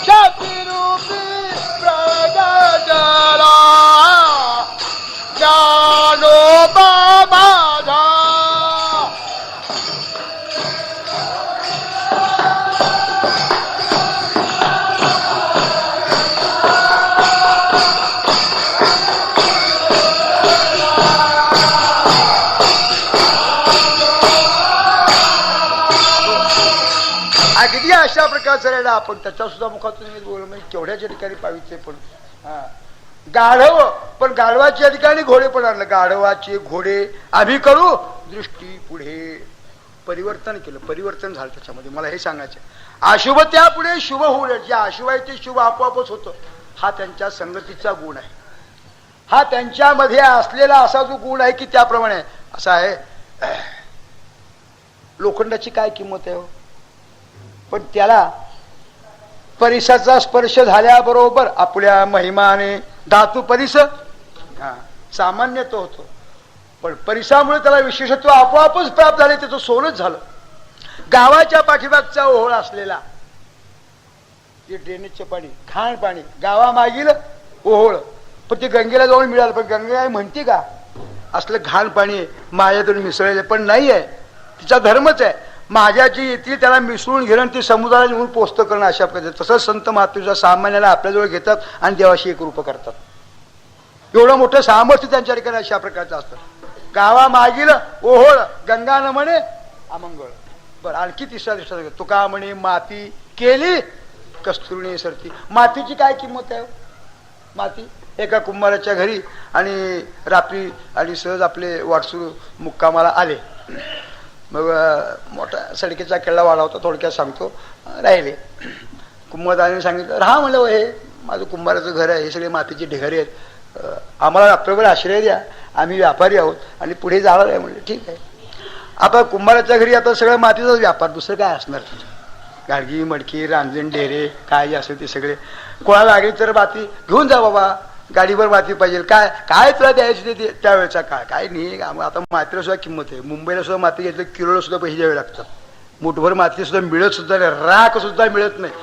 शक्तिरूपी प्रगटला ज्ञानोबा माझा. अगदी अशा प्रकारचा रेडा आपण त्याच्या सुद्धा मुखातून बोल म्हणजे केवढ्याच्या ठिकाणी पावित्र्य. पण गाढव, पण गाढवाच्या ठिकाणी घोडे पण आणलं. गाढवाचे घोडे आम्ही करू दृष्टी पुढे. परिवर्तन केलं, परिवर्तन झालं त्याच्यामध्ये. मला हे सांगायचं अशुभ त्या पुढे शुभ होऊ. जे अशुभ आहे ते शुभ आपोआपच होतं. हा त्यांच्या संगतीचा गुण आहे. हा त्यांच्यामध्ये असलेला असा जो गुण आहे की त्याप्रमाणे असा आहे. लोखंडाची काय किंमत आहे हो? पण त्याला परिसाचा स्पर्श झाल्याबरोबर आपल्या महिमाने धातू परिस सामान्य तो होतो, पण परिसामुळे त्याला विशेषत्व आपोआपच प्राप्त झाले, त्याचं सोनच झालं. गावाच्या पाठीमागचा ओहोळ असलेला ते ड्रेनेजचे पाणी, घाण पाणी, गावामागील ओहोळ, पण ते गंगेला जाऊन मिळालं, पण गंगा म्हणते का असलं घाण पाणी माझ्यातून मिसळले? पण नाही आहे, तिचा धर्मच आहे. माझ्या जी येतील त्याला मिसळून घेणं आणि ती समुद्राला नेऊन पोचतं करणं, अशा प्रकारे. तसंच संत महात्मेच्या सामान्याला आपल्याजवळ घेतात आणि देवाशी एक रूप करतात. एवढं मोठं सामर्थ्य त्यांच्या ठिकाणी अशा प्रकारचं असतं. गावामागील ओहोळ गंगा न म्हणे अमंगळ. बरं, आणखी तिसरा दिवसा तुका म्हणे माती केली कस्तुरी सरती. मातीची काय किंमत आहे? माती एका कुंभाराच्या घरी आणि रात्री आणि सहज आपले वाटसू मुक्कामाला आले. मग मोठा सडकेचा केळा वाढा होता, थोडक्यात सांगतो. राहिले कुंभाराने सांगितलं, राहा म्हणलं, हे माझं कुंभाराचं घर आहे, हे सगळे मातीचे ढिगारे आहेत, आम्हाला रात्रभर आश्रय द्या, आम्ही व्यापारी आहोत आणि पुढे जाणार आहे. म्हणले ठीक आहे. आता कुंभाराच्या घरी आता सगळं मातीचाच व्यापार, दुसरं काय असणार? गाडगी मडकी रांजण डेरे काय जे असेल ते सगळे. कोणाला लागली तर माती घेऊन जा बाबा, गाडीवर माती पाहिजे, काय काय तुला द्यायची ते त्यावेळेचा काळ काय नाही. आता मातीला सुद्धा किंमत आहे. मुंबईला सुद्धा माती घेतलं किलोला सुद्धा पैसे द्यावे लागतात. मुठभर माती सुद्धा मिळत सुद्धा नाही, राख सुद्धा मिळत नाही.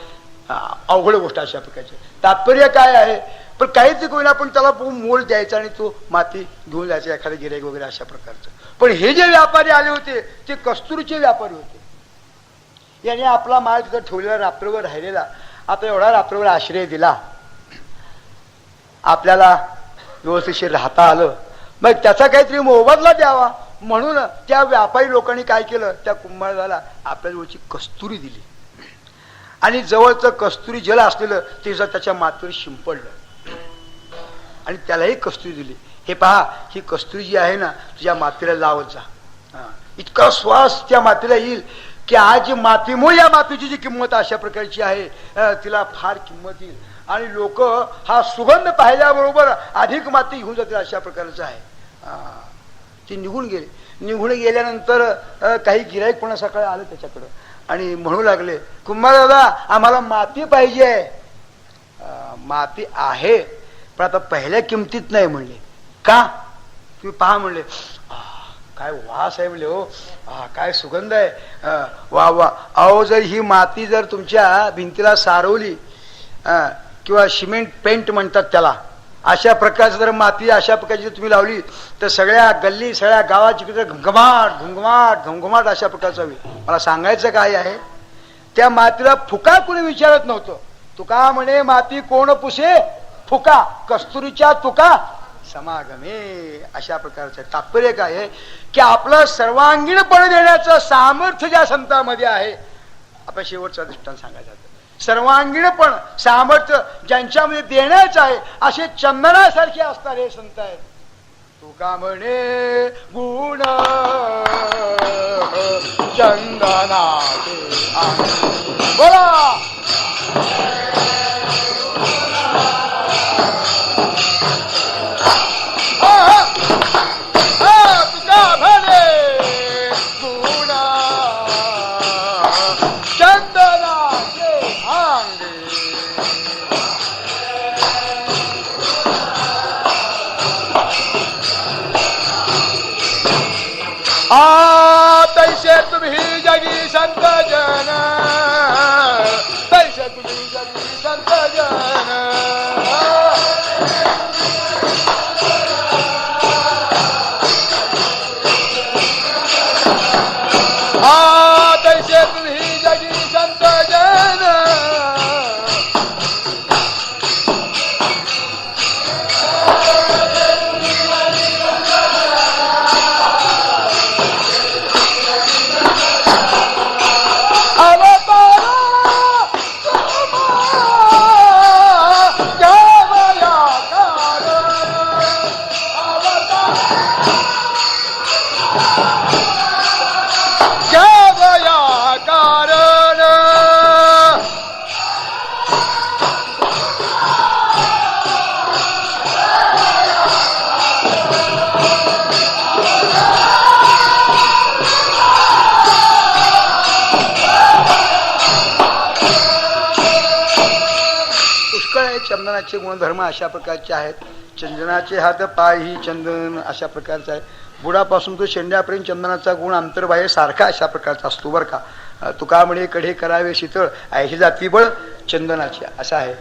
अवघड गोष्ट अशा प्रकारची. तात्पर्य काय आहे? पण काहीच कोणी आपण त्याला मोल द्यायचा आणि तो माती घेऊन जायचा, एखादं गिऱ्हाईक वगैरे अशा प्रकारचं. पण हे जे व्यापारी आले होते ते कस्तुरीचे व्यापारी होते. याने आपला माल तिथं ठेवलेला, रात्रभर राहिलेला. आता एवढा रात्रभर आश्रय दिला, आपल्याला व्यवस्थितशीर राहता आलं, मग त्याचा काहीतरी मोबदला द्यावा म्हणून त्या व्यापारी लोकांनी काय केलं, त्या कुंभाराला आपल्या जवळची कस्तुरी दिली आणि जवळचं कस्तुरी जल असलेलं ते जर त्याच्या मातीवर शिंपडलं आणि त्यालाही कस्तुरी दिली. हे पहा, ही कस्तुरी जी आहे ना, तुझ्या मातीला लावत जा. इतका श्वास त्या मातीला येईल की आज मातीमुळे या मातीची जी किंमत अशा प्रकारची आहे, तिला फार किंमत येईल आणि लोक हा सुगंध पाहिल्याबरोबर अधिक माती घेऊन जातील, अशा प्रकारचं आहे. ते निघून गेले. निघून गेल्यानंतर काही गिऱ्हाईक पण सकाळी आलं त्याच्याकडं आणि म्हणू लागले, कुंभार दादा आम्हाला माती पाहिजे. माती आहे पण आता पहिल्या किमतीत नाही म्हणले. का? तुम्ही पहा म्हणले, काय वास आहे म्हणले, हो काय सुगंध आहे, वा वा. अहो जर ही माती जर तुमच्या भिंतीला सारवली किंवा सिमेंट पेंट म्हणतात त्याला, अशा प्रकारची जर माती अशा प्रकारची तुम्ही लावली तर सगळ्या गल्ली सगळ्या गावाची घमघमाट घुमघुमाट घुमघुमाट अशा प्रकारचा होईल. मला सांगायचं काय आहे, त्या मातीला फुका कोणी विचारत नव्हतं. तुका म्हणे माती कोण पुसे फुका, कस्तुरीच्या तुका समागमे. अशा प्रकारचं तात्पर्य काय आहे की आपलं सर्वांगीणपण देण्याचं सामर्थ्य ज्या संतांमध्ये आहे. आपण शेवटचा दृष्टांत सांगायचा, सर्वांगीणपण सामर्थ्य ज्यांच्यामध्ये देण्याचं आहे असे चंदनासारखे असणारे संत आहेत. तुका म्हणे गुण चंदनाचे बोला. तैसे तुम्ही जगी संत जन, तैसे तुम्ही जगी संत जन. तैसे तुम्ही जगी संत जन. चंदनाचे गुणधर्म अशा प्रकारचे आहेत. चंदनाचे हात पाय ही चंदन अशा प्रकारचा आहे. बुडापासून तो शेंड्यापर्यंत चंदनाचा गुण अंतर्बाह्य सारखा अशा प्रकारचा असतो बरं का. तुका म्हणे कढे करावे शीतळ ऐशी जाती बळ चंदनाची असं आहे.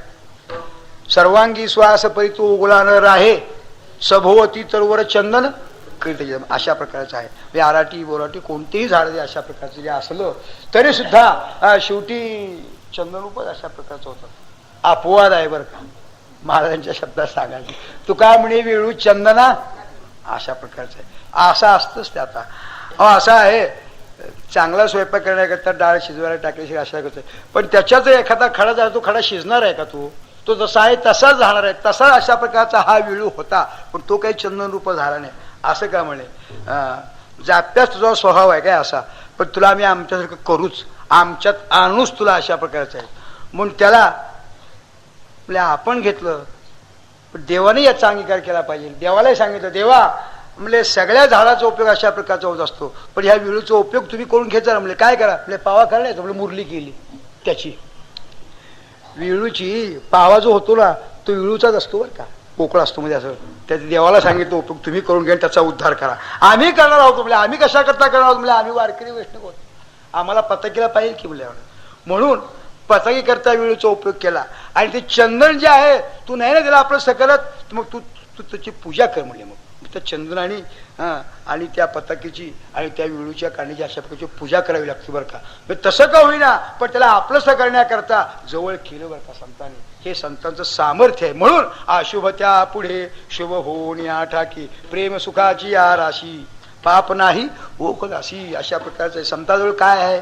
सर्वांगी श्वास परितो उगला न राहे सभोवती तळवर चंदन कीर्तन अशा प्रकारचं आहे. म्हणजे आराटी बोराटी कोणतेही झाड जे अशा प्रकारचं जे असलं तरी सुद्धा शेवटी चंदनरूपच अशा प्रकारचं होतं. अपवाद आहे बरं का महाराजांच्या शब्दात सांगायचं. तुका म्हणे वेळू चंदना अशा प्रकारचं आहे. असं असतंच ते. आता असं आहे चांगला स्वयंपाक करण्याकरता डाळ शिजवायला टाकल्याशिवाय अशा करतोय पण त्याच्या जर एखादा खडा झाला तो खडा शिजणार आहे का? तो जसा आहे तसाच राहणार आहे. तसा अशा प्रकारचा हा विळू होता पण तो काही चंदन रूप झाला नाही. असं का म्हणे जात्याच तुझा स्वभाव आहे काय असा पण तुला आम्ही आमच्यासारखं करूच आमच्यात आणूच तुला अशा प्रकारचं आहे. म्हणून त्याला आपण घेतलं पण देवाने याचा अंगीकार केला पाहिजे. देवालाही सांगितलं देवा म्हणजे सगळ्या झाडाचा उपयोग अशा प्रकारचा होत असतो पण ह्या विळूचा उपयोग तुम्ही करून घ्यायचा. म्हणजे काय करा म्हणजे पावा करण्याचा म्हणजे मुरली केली त्याची. विळूची पावा जो होतो ना तो विळूचाच असतो बरं का पोकळ असतो म्हणजे असं त्या देवाला सांगितलं उपयोग तुम्ही करून घ्या त्याचा उद्धार करा. आम्ही करणार आहोत म्हणजे आम्ही कशा करता करणार आहोत म्हणजे आम्ही वारकरी वैष्णव होतो आम्हाला पताकीला पाहिजे की म्हणजे म्हणून पताकी करता विळूचा उपयोग केला. आणि ते चंदन जे आहे तू नाही ना त्याला आपलं सकलत मग तू त्याची पूजा कर म्हणजे मग त्या चंदन आणि त्या पताकीची आणि त्या विळूच्या कांडीची अशा प्रकारची पूजा करावी लागते बरं का. तसं का होईना पण त्याला आपलंसं करण्याकरता जवळ केलं बरं का संतांनी. हे संतांचं सामर्थ्य आहे. म्हणून अशुभ त्या पुढे शुभ होऊन या ठाकी प्रेम सुखाची या राशी पाप नाही ओख दासी अशा प्रकारचं आहे. संतांजवळ काय आहे?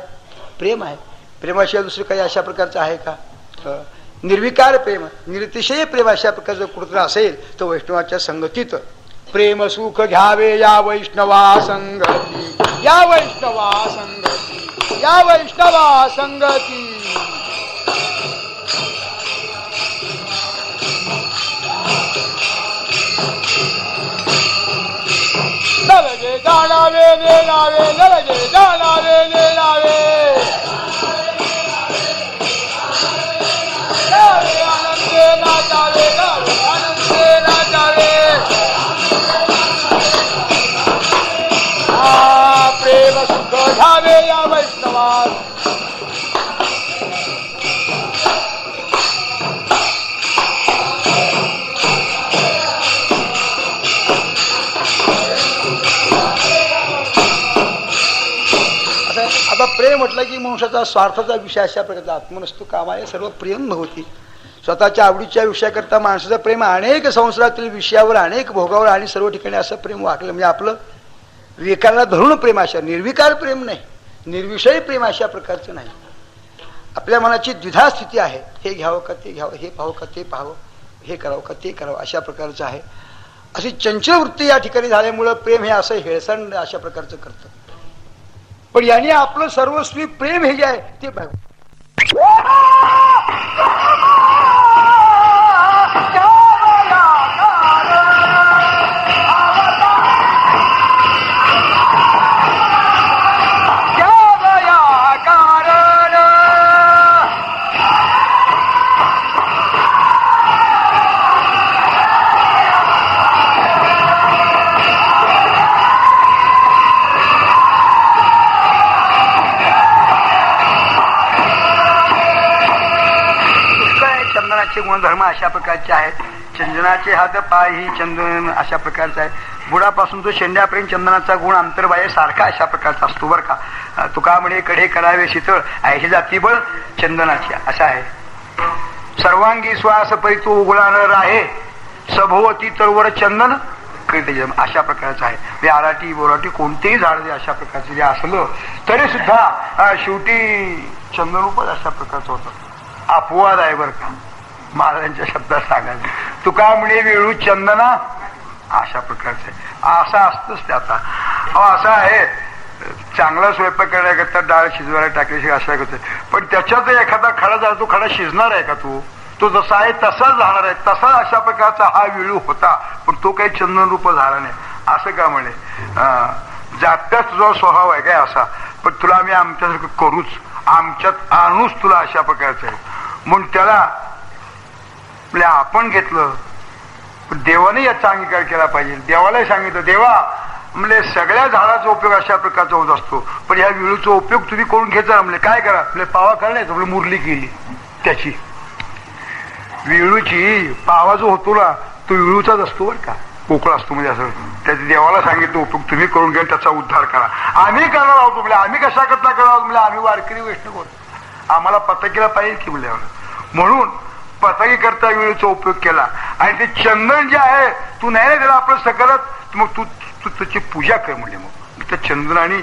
प्रेम आहे. प्रेमाशिवाय दुसरं काही अशा प्रकारचं आहे का? निर्विकार प्रेम निरतिशय प्रेम अशा प्रकारचं कुठं असेल तर वैष्णवाच्या संगतीत प्रेम सुख घ्यावे या वैष्णवा संगती या वैष्णवा संगती या वैष्णवा संगती. नलगे जाणावे नेणावे नलगे जाणावे नेणावे आनंदे नाचावे आनंदे नाचावे प्रेम सुख घ्यावे या वैष्णवा. आता प्रेम म्हटलं की मनुष्याचा स्वार्थाचा विषय अशा प्रकारचा आत्मनस्तू कामाय सर्व प्रेम होती. स्वतःच्या आवडीच्या विषयाकरता माणसाचं प्रेम अनेक संसारातील विषयावर अनेक भोगावर आणि सर्व ठिकाणी असं प्रेम वाकलं म्हणजे आपलं विकाराला धरून प्रेम अशा निर्विकार प्रेम नाही निर्विषयी प्रेम अशा प्रकारचं नाही. आपल्या मनाची द्विधा स्थिती आहे. हे घ्यावं का ते घ्यावं हे पाहावं का ते पाहावं हे करावं का ते करावं अशा प्रकारचं आहे. अशी चंचल वृत्ती या ठिकाणी झाल्यामुळं प्रेम हे असं हेळसांड अशा प्रकारचं करतं. पण याने आपलं सर्वस्वी प्रेम हे जे आहे ते बघ गुणधर्म अशा प्रकारचे आहेत. चंदनाचे हात पाय ही चंदन अशा प्रकारचा आहे. बुडापासून तो शेंड्यापर्यंत चंदनाचा गुण अंतर्बाह्य सारखा अशा प्रकारचा असतो बरं का. तुका म्हणे कढे करावे शीतळ ऐशी जाती बळ चंदनाची असं आहे. सर्वांगी श्वास परितो उगला न राहे सभोवती तळवर चंदन कीर्तन अशा प्रकारचं आहे. म्हणजे आराटी बोराटी कोणतेही झाड जे अशा प्रकारचे जे असलं तरी सुद्धा शेवटी चंदनरूपच अशा प्रकारचं होतं. अपवाद आहे बरं का महाराजांच्या शब्दात सांगायचं. तुका म्हणे वेळू चंदना अशा प्रकारचं आहे. असं असतंच ते. आता असं आहे चांगला स्वयंपाक करण्याकरता डाळ शिजवायला टाकल्याशिवाय अशा करतोय पण त्याच्यात एखादा खडा झाला तो खडा शिजणार आहे का? तो जसा आहे तसाच राहणार आहे. तसा अशा प्रकारचा हा विळू होता पण तो काही चंदन रूप झाला नाही. असं का म्हणे जात्याच तुझा स्वभाव आहे काय असा पण तुला आम्ही आमच्यासारखं करूच आमच्यात आणूच तुला अशा प्रकारचं आहे. म्हणून त्याला
म्हणजे आपण घेतलं, पण देवाने याचा अंगीकार केला पाहिजे. देवालाही सांगितलं, देवा म्हणजे सगळ्या झाडाचा उपयोग अशा प्रकारचा होत असतो, पण ह्या विळूचा उपयोग तुम्ही करून घेता. म्हणजे काय करा, म्हणजे पावा करण्याचं म्हणजे मुरली केली त्याची. विळूची पावा जो होतो ना तो विळूचाच असतो बरं का, पोकळ असतो. म्हणजे असं त्याच्या देवाला सांगितलं उपयोग तुम्ही करून घ्या, त्याचा उद्धार करा. आम्ही करणार आहोत म्हणजे आम्ही कशा करता करणार आहोत म्हणजे आम्ही वारकरी वैष्णव आहोत, आम्हाला पताकीला पाहिजे की म्हणल्यावर. म्हणून पताकी करता वेळेचा उपयोग केला. आणि ते चंदन जे आहे तू नाही ना त्याला आपलं सकलत, मग तू त्याची पूजा कर म्हणजे. मग त्या चंदनाने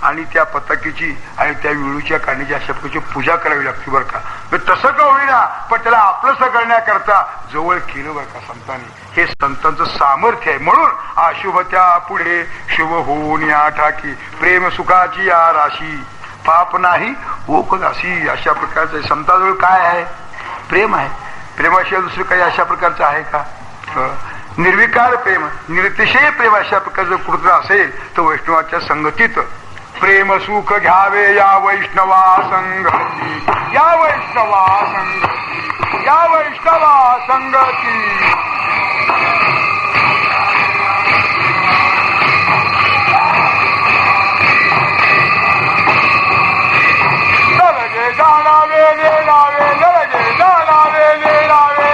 आणि त्या पताकीची आणि त्या विळूच्या कांडीची अशा प्रकारची पूजा करावी लागते बरं का. तसं का होईना पण त्याला आपलंसं करण्याकरता जवळ केलं बरं का संतांनी. हे संतांचं सामर्थ्य आहे. म्हणून अशुभत्या पुढे शुभ होऊन या ठाकी प्रेम सुखाची या राशी पाप नाही ओकदासी. अशा प्रकारचं संतांजवळ काय आहे, प्रेम आहे. प्रेमाशिवाय दुसरं काही अशा प्रकारचं आहे का. निर्विकार प्रेम, निरतिशय प्रेम अशा प्रकारचं कृत्र असेल तर वैष्णवाच्या संगतीत प्रेम सुख घ्यावे या वैष्णवा संगती, या वैष्णवा संगती, या वैष्णवा संगती. लगे जाणावे नेणावे, लगे जाणावे नेणावे,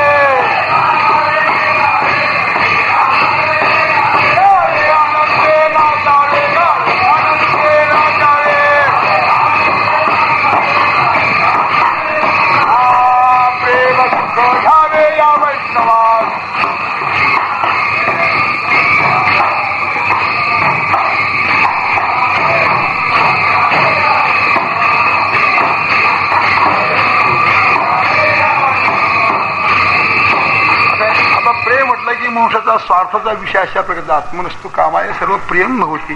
मोक्षाचा स्वार्थाचा विषय अशा प्रकारचा आत्मनस्तू कामाय सर्व प्रेम होती.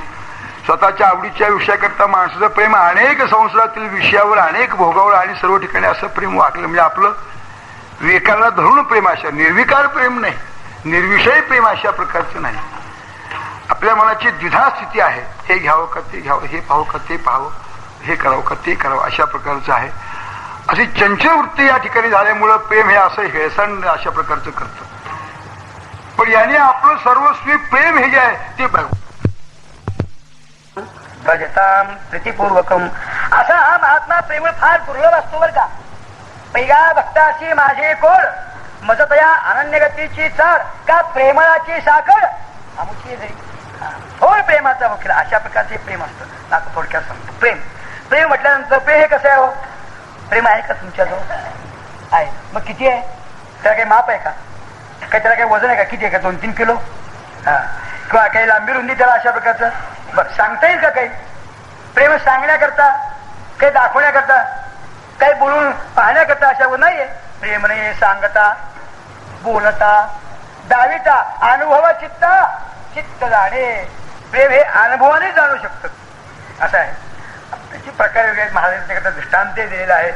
स्वतःच्या आवडीच्या विषयाकरता माणसाचं प्रेम अनेक संसारातील विषयावर, अनेक भोगावर आणि सर्व ठिकाणी असं प्रेम वाकलं. म्हणजे आपलं विवेकाला धरून प्रेम, अशा निर्विकार प्रेम नाही, निर्विषय प्रेम अशा प्रकारचं नाही. आपल्या मनाची द्विधा स्थिती आहे, हे घ्यावं का ते घ्यावं, हे पाहावं का ते पाहावं, हे करावं का ते करावं अशा प्रकारचं आहे. अशी चंचल वृत्ती या ठिकाणी झाल्यामुळं प्रेम हे असं हेळसांड अशा प्रकारचं करतं. पण याने आपलं सर्वस्वी प्रेम हे जे आहे ते
भजताम प्रीतीपूर्वकम. असा हा महात्मा प्रेम फार दुर्लभ असतो बर का. पैगा भक्ताशी माझे कोड मजतया अनन्य गतीची चढ का प्रेमळाची साखर आमुची जरी थोड प्रेमाचा वकील अशा प्रकारचे प्रेम असतं. आता थोडक्यात सांगतो. प्रेम प्रेम म्हटल्यानंतर प्रेम हे कसं आहे हो. प्रेम आहे का तुमच्याजवळ आहे, मग किती आहे, त्याला काही माप आहे का, काही त्याला काही वजन आहे का, किती आहे का, 2-3 किलो किंवा काही लांबी रुंदी त्याला अशा प्रकारचं बरं सांगता येईल का. काही प्रेम सांगण्याकरता, काही दाखवण्याकरता, काही बोलून पाहण्याकरता अशा नाहीये. प्रेम नाही सांगता बोलता दाविता अनुभवा चित्ता चित्त जाणे. प्रेम हे अनुभवाने जाणू शकतं असं आहे. त्याची प्रकार वेगळे महाराजांनी त्याकरता दृष्टांत दिलेला आहे.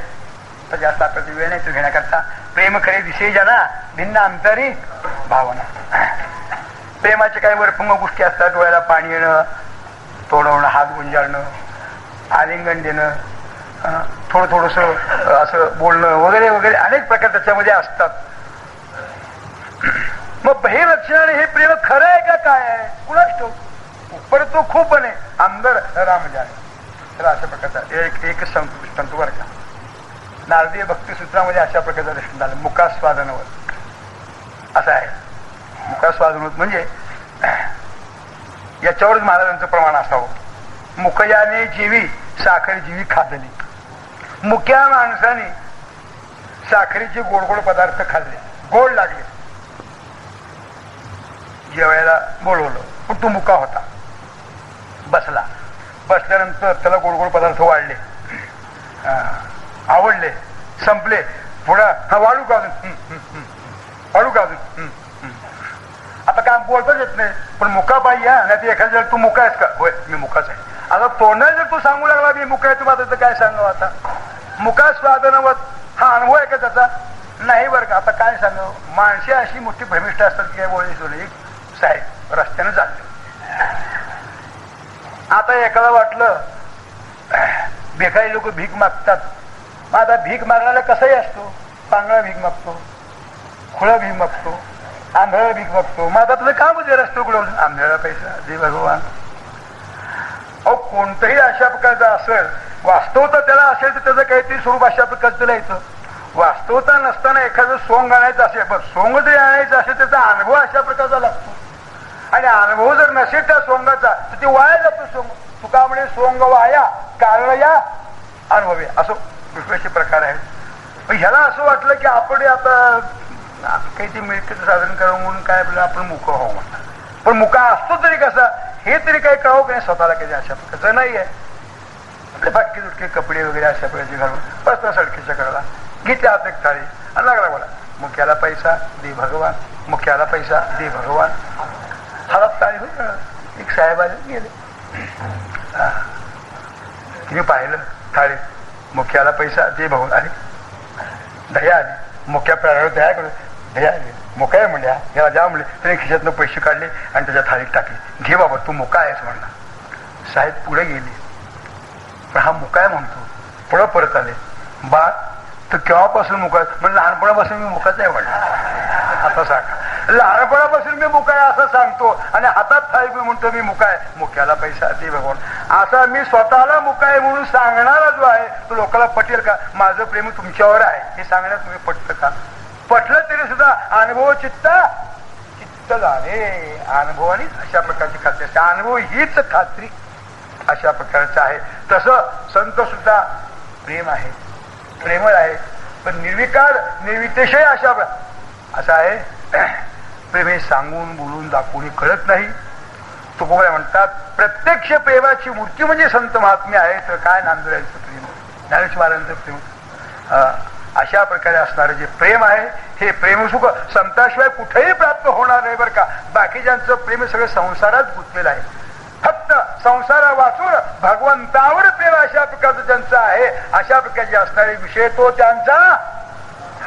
तर जास्त आपल्याला वेळ नाही तो घेण्याकरता. प्रेम खरे दिसे जना भिन्न अंतरी भावना. प्रेमाचे काही वरपुंग गोष्टी असतात. डोळ्याला पाणी येणं, तोडवणं, हात गुंजाळणं, आलिंगन देणं, थोडस असं बोलणं वगैरे वगैरे अनेक प्रकार त्याच्यामध्ये असतात. मग हे लक्षण हे प्रेम खरं आहे का काय आहे कुणाच ठेव. पर तो खूप बने अंदर राम जाणे. तर अशा प्रकारचा एक संत वर का नारदीय भक्तिसूत्रामध्ये अशा प्रकारचा दर्शन झालं. मुखास्वादनवत असं आहे. मुखास्वादनवत म्हणजे याच्यावरच महाराजांचं प्रमाण असावं. मुखयाने जीवी साखर जीवी खादली. मुक्या माणसाने साखरेचे गोड गोड पदार्थ खाल्ले, गोड लागले, जेवायला बोलवलं पण तो मुका होता. बसला, बसल्यानंतर त्याला गोड गोड पदार्थ वाढले, आवडले, संपले. थोडा हा वाढू का अजून, वाढू का अजून. आता काय बोलताच येत नाही पण मुका पाहिजे. नाही एखाद्या तू मुका आहेस का, होय मी मुकाच आहे. आता तोंडाने जर तू सांगू लागला मी मुका आहे, तुम्हाला काय सांगावं. आता मुका स्वादनवत हा अनुभव आहे का त्याचा, नाही बरं का. आता काय सांगावं. माणसे अशी मोठी भ्रमिष्ठ असतात की काय बोलली सोडली. साहेब रस्त्यानं चालले, आता एकाला वाटलं भिकारी लोक भीक मागतात. मग आता भीक मागण्याला कसाही असतो, पांगळा भीक मागतो,
खुळा भीक मागतो, आंधळा भीक मागतो. मग आता तुझं काम जे रस्ते उघडवून आंधळा पैसा दे भगवान. अहो कोणतंही अशा प्रकारचं असेल, वास्तवता त्याला असेल तर त्याचं काहीतरी स्वरूप अशा प्रकारचं लिहायचं. वास्तवता नसताना एखादं सोंग आणायचं असेल, पण सोंग जरी आणायचं असेल त्याचा अनुभव अशा प्रकारचा लागतो. आणि अनुभव जर नसेल त्या सोंगाचा तर ते वाया जातो सोंग. तुका म्हणे सोंग वाया कारण या अनुभव असं विश्वाचे प्रकार आहेत. पण ह्याला असं वाटलं की आपण आता काही ते मिळकत साधन करावं म्हणून काय आपल्याला आपण मुका व्हावं म्हणतात. पण मुका असतो तरी कसा हे तरी काही कळावं की नाही स्वतःला काही अशा प्रकारचं नाही आहे. आपले फाटके तुटके कपडे वगैरे अशा प्रकारचे घालून बसता सडकीच्या कडाला घेतल्या हात एक थाळी आणि लागला बोला मुख्याला पैसा दे भगवान, मुख्याला पैसा दे भगवान. हातात ताळी होईल. एक साहेब आले गेले, तिने पाहिलं थाळी, मुख्याला पैसा दे भगवान. अरे दया आली, मुख्या प्राण्यावर दया करून दया आली. मुका आहे म्हणल्या याला द्या म्हणले. त्याने खिशातनं पैसे काढले आणि त्याच्या थाळीत टाकले. घे बाबा तू मुका आहेस म्हणला. साहेब पुढे गेले, पण हा मुका आहे म्हणतो. पुढं परत आले. बा तर केव्हापासून मुका? म्हणजे लहानपणापासून मी मुकाच आहे म्हणला. आता सांगा, लहानपणापासून मी मुका आहे असं सांगतो आणि हातात थाळी मी म्हणतो मी मुका आहे. मुख्याला पैसा दे भगवान. असा मी स्वतःला मुका आहे म्हणून सांगणारा जो आहे तो लोकांना पटेल का? माझं प्रेम तुमच्यावर आहे हे सांगण्यात तुम्ही पटतं का? पटलं तरी सुद्धा अनुभव चित्त झाले. अनुभवानीच अशा प्रकारची खात्री असते. अनुभव हीच खात्री अशा प्रकारचं आहे. तसं संत सुद्धा प्रेम आहे, प्रेमळ आहे, पण निर्विकार निर्विशेष अशा असं आहे. प्रेम हे सांगून बोलून दाखवून कळत नाही. तुकोबा म्हणतात प्रत्यक्ष प्रेमाची मूर्ती म्हणजे संत महात्मे आहे. तर काय नांदुऱ्यांचं प्रेम, ज्ञानेश्वरांचं प्रेम, अशा प्रकारे असणारे जे प्रेम आहे हे प्रेमसुख संताशिवाय कुठेही प्राप्त होणार नाही बरं का. बाकीच्यांचं प्रेम सगळं संसारात गुंतलेलं आहे. फक्त संसारा वाचून भगवंतावर प्रेम अशा प्रकारचं ज्यांचं आहे, अशा प्रकारचे असणारे विषय तो त्यांचा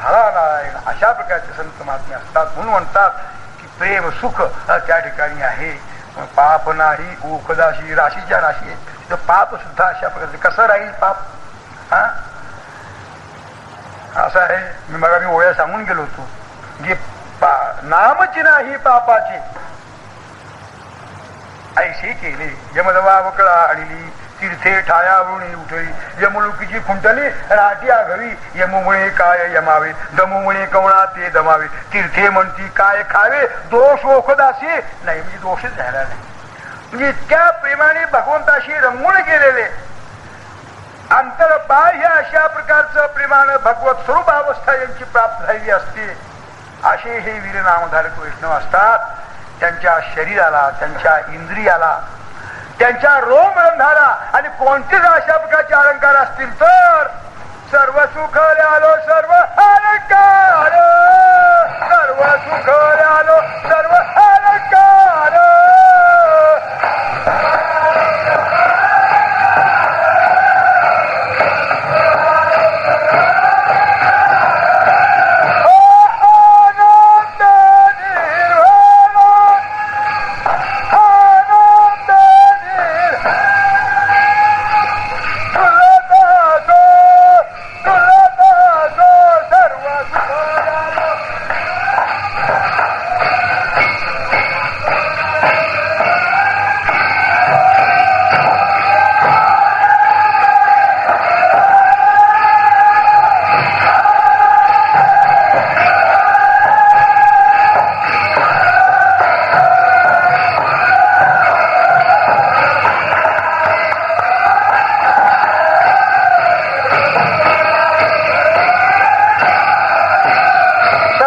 झाला नाही. अशा प्रकारचे संत महात्मे असतात. म्हणून म्हणतात की प्रेम सुख त्या ठिकाणी आहे. पाप नाही ओखदाशी, राशीच्या राशी आहे. पाप सुद्धा अशा प्रकारचे कसं राहील पाप? हा असं आहे. मी ओळ्या सांगून गेलो होतो की नामची नाही पापाची ऐशी केले. यमदवावकळा आणली तीर्थे ठायावरुणी उठली. यमलुकीची खुंटली राठी आघवी. यमुमुळे काय यमावे, दमुमुळे कवणा ते दमावे. तीर्थे म्हणती काय खावे, दोष ओखदासी नाही म्हणजे दोषच झाला नाही. म्हणजे इतक्या प्रेमाने भगवंताशी रंगून गेलेले अंतर बाह्य अशा प्रकारचं प्रेमानं भगवत स्वरूप अवस्था यांची प्राप्त झालेली असते. असे हे वीर नामधारक वैष्णव असतात. त्यांच्या शरीराला, त्यांच्या इंद्रियाला, त्यांच्या रोमरंध्राला आणि कोणतेच अशा प्रकारचे अलंकार असतील तर सर्व सुख आलो सर्व अलंकार, सर्व सुख